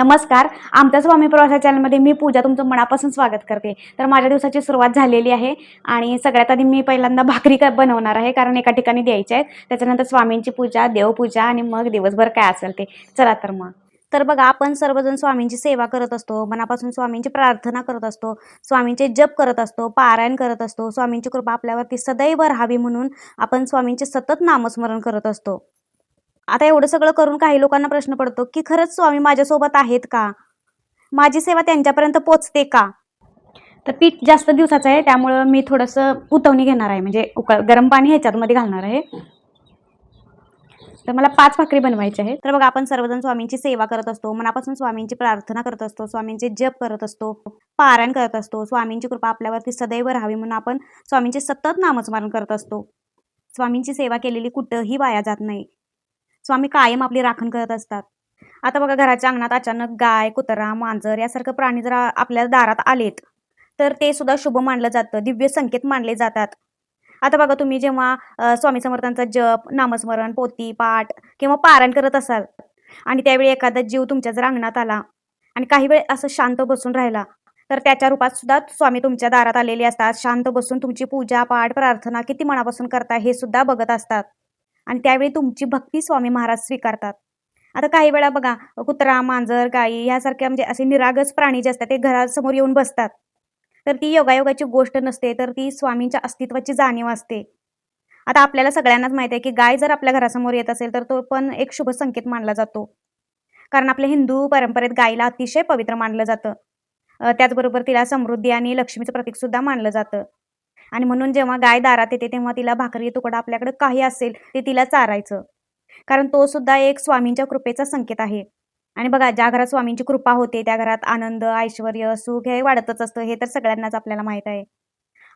नमस्कार. आमच्या स्वामी प्रवासा चॅनलमध्ये मी पूजा तुमचं मनापासून स्वागत करते. तर माझ्या दिवसाची सुरुवात झालेली आहे आणि सगळ्यात आधी मी पहिल्यांदा भाकरी बनवणार आहे, कारण एका ठिकाणी द्यायची आहे. त्याच्यानंतर स्वामींची पूजा, देवपूजा आणि मग दिवसभर काय असेल ते. चला तर मग. तर बघा, आपण सर्वजण स्वामींची सेवा करत असतो, मनापासून स्वामींची प्रार्थना करत असतो, स्वामींचे जप करत असतो, पारायण करत असतो. स्वामींची कृपा आपल्यावरती सदैव राहावी म्हणून आपण स्वामींचे सतत नामस्मरण करत असतो. आता एवढं सगळं करून काही लोकांना प्रश्न पडतो, की खरंच स्वामी माझ्यासोबत आहेत का? माझी सेवा त्यांच्यापर्यंत पोहोचते का? तर पीठ जास्त दिवसाचं आहे, त्यामुळं मी थोडंसं उतवणी घेणार आहे, म्हणजे गरम पाणी ह्याच्यामध्ये घालणार आहे. तर मला 5 भाकरी बनवायच्या आहेत. तर बघा, आपण सर्वजण स्वामींची सेवा करत असतो, मनापासून स्वामींची प्रार्थना करत असतो, स्वामींचे जप करत असतो, पारायण करत असतो. स्वामींची कृपा आपल्यावरती सदैव राहावी म्हणून आपण स्वामींचे सतत नामस्मरण करत असतो. स्वामींची सेवा केलेली कुठंही वाया जात नाही. स्वामी कायम आपली राखण करत असतात. आता बघा, घराच्या अंगणात अचानक गाय, कुत्रा, मांजर यासारखं प्राणी जर आपल्या दारात आलेत, तर ते सुद्धा शुभ मानलं जातं, दिव्य संकेत मानले जातात. आता बघा, तुम्ही जेव्हा स्वामी समर्थांचा जप, नामस्मरण, पोथी पाठ किंवा पारायण करत असाल आणि त्यावेळी एखादा जीव तुमच्या जर अंगणात आला आणि काही वेळ असं शांत बसून राहिला, तर त्याच्या रूपात सुद्धा स्वामी तुमच्या दारात आलेले असतात. शांत बसून तुमची पूजा पाठ प्रार्थना किती मनापासून करता हे सुद्धा बघत असतात आणि त्यावेळी तुमची भक्ती स्वामी महाराज स्वीकारतात. आता काही वेळा बघा, कुत्रा, मांजर, गायी यासारख्या म्हणजे असे निरागस प्राणी जे असतात ते घरासमोर येऊन बसतात. तर ती योगायोगाची गोष्ट नसते, तर ती स्वामींच्या अस्तित्वाची जाणीव असते. आता आपल्याला सगळ्यांनाच माहिती आहे, की गाय जर आपल्या घरासमोर येत असेल, तर तो पण एक शुभ संकेत मानला जातो. कारण आपल्या हिंदू परंपरेत गायीला अतिशय पवित्र मानलं जातं. त्याचबरोबर तिला समृद्धी आणि लक्ष्मीचं प्रतीक सुद्धा मानलं जातं. आणि म्हणून जेव्हा गाय दारात येते, तेव्हा तिला भाकरी तुकडा आपल्याकडे काही असेल ते तिला चारायचं. कारण तो सुद्धा एक स्वामींच्या कृपेचा संकेत आहे. आणि बघा, ज्या घरात स्वामींची कृपा होते त्या घरात आनंद, ऐश्वर्य, सुख हे वाढतच असतं. हे तर सगळ्यांनाच आपल्याला माहीत आहे.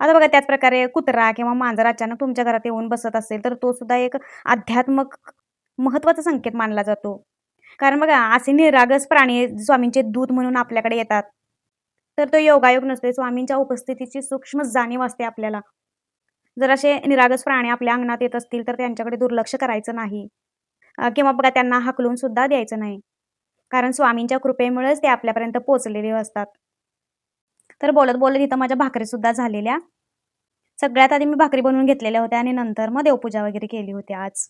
आता बघा, त्याच प्रकारे कुत्रा किंवा मांजर अचानक तुमच्या घरात येऊन बसत असेल, तर तो सुद्धा एक आध्यात्मिक महत्त्वाचा संकेत मानला जातो. कारण बघा, असे निरागस प्राणी स्वामींचे दूत म्हणून आपल्याकडे येतात. तर तो योगायोग नसते, स्वामींच्या उपस्थितीची सूक्ष्म जाणीव असते आपल्याला. जर असे निरागस प्राणी आपल्या अंगणात येत असतील, तर त्यांच्याकडे दुर्लक्ष करायचं नाही. किंवा बघा, त्यांना हाकलून सुद्धा द्यायचं नाही. कारण स्वामींच्या कृपेमुळेच ते आपल्यापर्यंत पोहोचलेले असतात. तर बोलत बोलत इथं माझ्या भाकरी सुद्धा झालेल्या. सगळ्यात आधी मी भाकरी बनवून घेतलेल्या होत्या आणि नंतर मग देवपूजा वगैरे केली होती आज.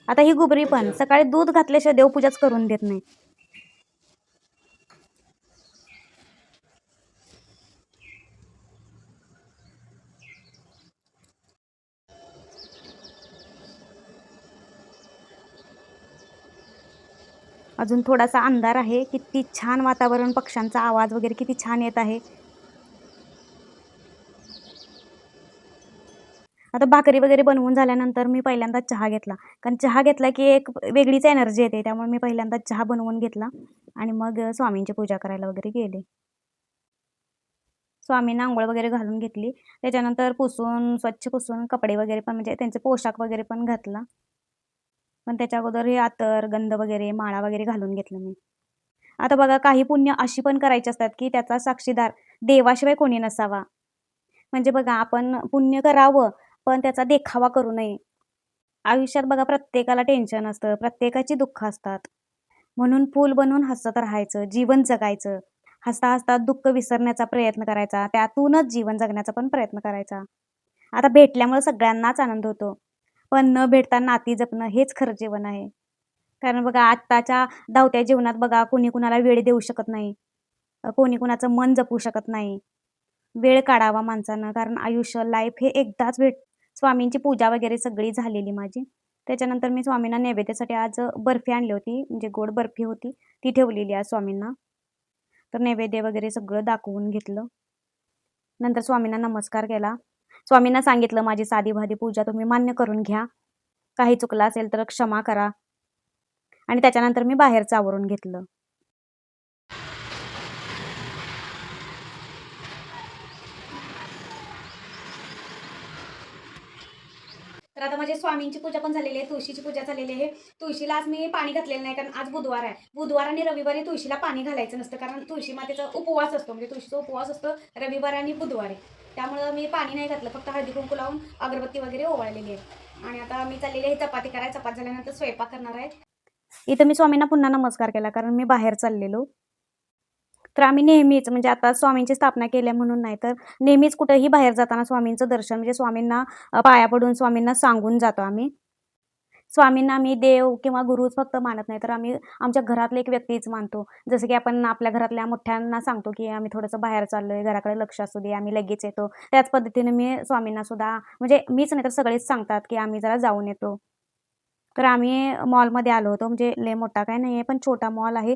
आता ही गुबरी पण सकाळी दूध घातल्याशिवाय देवपूजाच करून देत नाही. अजून थोडासा अंधार आहे. किती छान वातावरण, पक्ष्यांचा आवाज वगैरे किती छान येत आहे. आता भाकरी वगैरे बनवून झाल्यानंतर मी पहिल्यांदा चहा घेतला. कारण चहा घेतला की एक वेगळीच एनर्जी येते. त्यामुळे मी पहिल्यांदा चहा बनवून घेतला आणि मग स्वामींची पूजा करायला वगैरे गेले. स्वामींना अंघोळ वगैरे घालून घेतली. त्याच्यानंतर स्वच्छ पुसून कपडे वगैरे पण म्हणजे त्यांचे पोशाख वगैरे पण घातला. पण त्याच्या अगोदर हे अत्तर, गंध वगैरे, माळा वगैरे घालून घेतलं मी. आता बघा, काही पुण्य अशी पण करायची असतात, की त्याचा साक्षीदार देवाशिवाय कोणी नसावा. म्हणजे बघा, आपण पुण्य करावं, पण त्याचा देखावा करू नये. आयुष्यात बघा, प्रत्येकाला टेन्शन असतं, प्रत्येकाची दुःख असतात. म्हणून फूल बनून हसत राहायचं, जीवन जगायचं. हसता हसता दुःख विसरण्याचा प्रयत्न करायचा, त्यातूनच जीवन जगण्याचा पण प्रयत्न करायचा. आता भेटल्यामुळे सगळ्यांनाच आनंद होतो, पण न भेटता नाती जपणं हेच खरं जीवन आहे. कारण बघा, आत्ताच्या धावत्या जीवनात बघा, कोणी कुणाला वेळ देऊ शकत नाही, कोणी कुणाचं मन जपू शकत नाही. वेळ काढावा माणसानं, कारण आयुष्य लाईफ हे एकदाच स्वामींची पूजा वगैरे सगळी झालेली माझी. त्याच्यानंतर मी स्वामींना नैवेद्यासाठी आज बर्फी आणली होती, म्हणजे गोड बर्फी होती, ती ठेवलेली आज स्वामींना. तर नैवेद्य वगैरे सगळं दाखवून घेतलं. नंतर स्वामींना नमस्कार केला. स्वामींना सांगितलं, माझी साधी पूजा तुम्ही मान्य करून घ्या, काही चुकलं असेल तर क्षमा करा. आणि त्याच्यानंतर मी बाहेरचं आवरून घेतलं. तर तर आता माझ्या स्वामींची पूजा पण झालेली आहे, तुळशीची पूजा झालेली आहे. तुळशीला आज मी पाणी घातलेलं नाही, कारण आज बुधवार आहे. बुधवार आणि रविवारी तुळशीला पाणी घालायचं नसतं, कारण तुळशी मातेचा उपवास असतो, म्हणजे तुळशीचा उपवास असतो रविवार आणि बुधवारी. त्यामुळं मी पाणी नाही घातलं, फक्त हळदी कुंकू लावून अगरबत्ती वगैरे ओवाळलेली आहे. आणि आता मी चाललेली आहे चपाती करायला. चपाती झाल्यानंतर स्वयंपाक करणार आहे. इथं मी स्वामींना पुन्हा नमस्कार केला, कारण मी बाहेर चाललेलो. तर आम्ही नेहमीच म्हणजे आता स्वामींची स्थापना केल्या म्हणून नाही, तर नेहमीच कुठेही बाहेर जाताना स्वामींचं दर्शन म्हणजे स्वामींना पाया पडून स्वामींना सांगून जातो आम्ही. स्वामींना आम्ही देव किंवा गुरुच फक्त मानत नाही, तर आम्ही आमच्या घरातले एक व्यक्तीच मानतो. जसं की आपण आपल्या घरातल्या मोठ्यांना सांगतो, की आम्ही थोडंसं बाहेर चाललोय, घराकडे लक्ष असू दे, आम्ही लगेच येतो. त्याच पद्धतीने मी स्वामींना सुद्धा म्हणजे मीच नाही तर सगळेच सांगतात, की आम्ही जरा जाऊन येतो. तर आम्ही मॉलमध्ये आलो होतो, म्हणजे लय मोठा काही नाही आहे, पण छोटा मॉल आहे.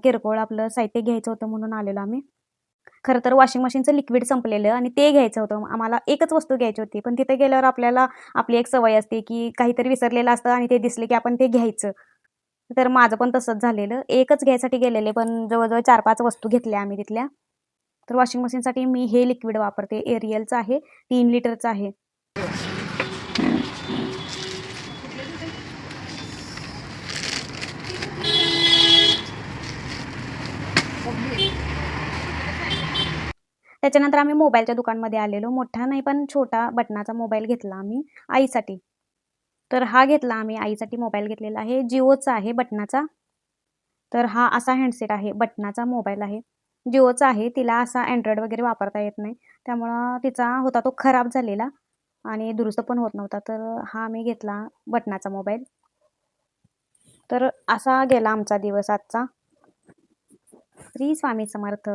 किरकोळ आपलं साहित्य घ्यायचं होतं म्हणून आलेलो आम्ही. खरं तर वॉशिंग मशीनचं लिक्विड संपलेलं आणि ते घ्यायचं होतं. आम्हाला एकच वस्तू घ्यायची होती. पण तिथे गेल्यावर आपल्याला आपली एक सवय असते, की काहीतरी विसरलेलं असतं आणि ते दिसले की आपण ते घ्यायचं. तर माझं पण तसंच झालेलं. एकच घ्यायसाठी गेलेले, पण जवळ-जवळ 4-5 वस्तू घेतल्या आम्ही तिथल्या. तर वॉशिंग मशीनसाठी मी हे लिक्विड वापरते. एरियलचं आहे, 3 लिटरचं आहे. त्याच्यानंतर आम्ही मोबाईलच्या दुकानमध्ये आलेलो. मोठा नाही, पण छोटा बटनाचा मोबाईल घेतला आम्ही आईसाठी. तर हा घेतला आम्ही आईसाठी मोबाईल घेतलेला आहे. जिओचा आहे बटनाचा. तर हा असा हँडसेट आहे, बटनाचा मोबाईल आहे. जिओचा आहे. तिला असा Android वगैरे वापरता येत नाही. त्यामुळं तिचा होता तो खराब झालेला आणि दुरुस्त पण होत नव्हता. तर हा मी घेतला बटनाचा मोबाईल. तर असा गेला आमचा दिवस आजचा. श्री स्वामी समर्थ.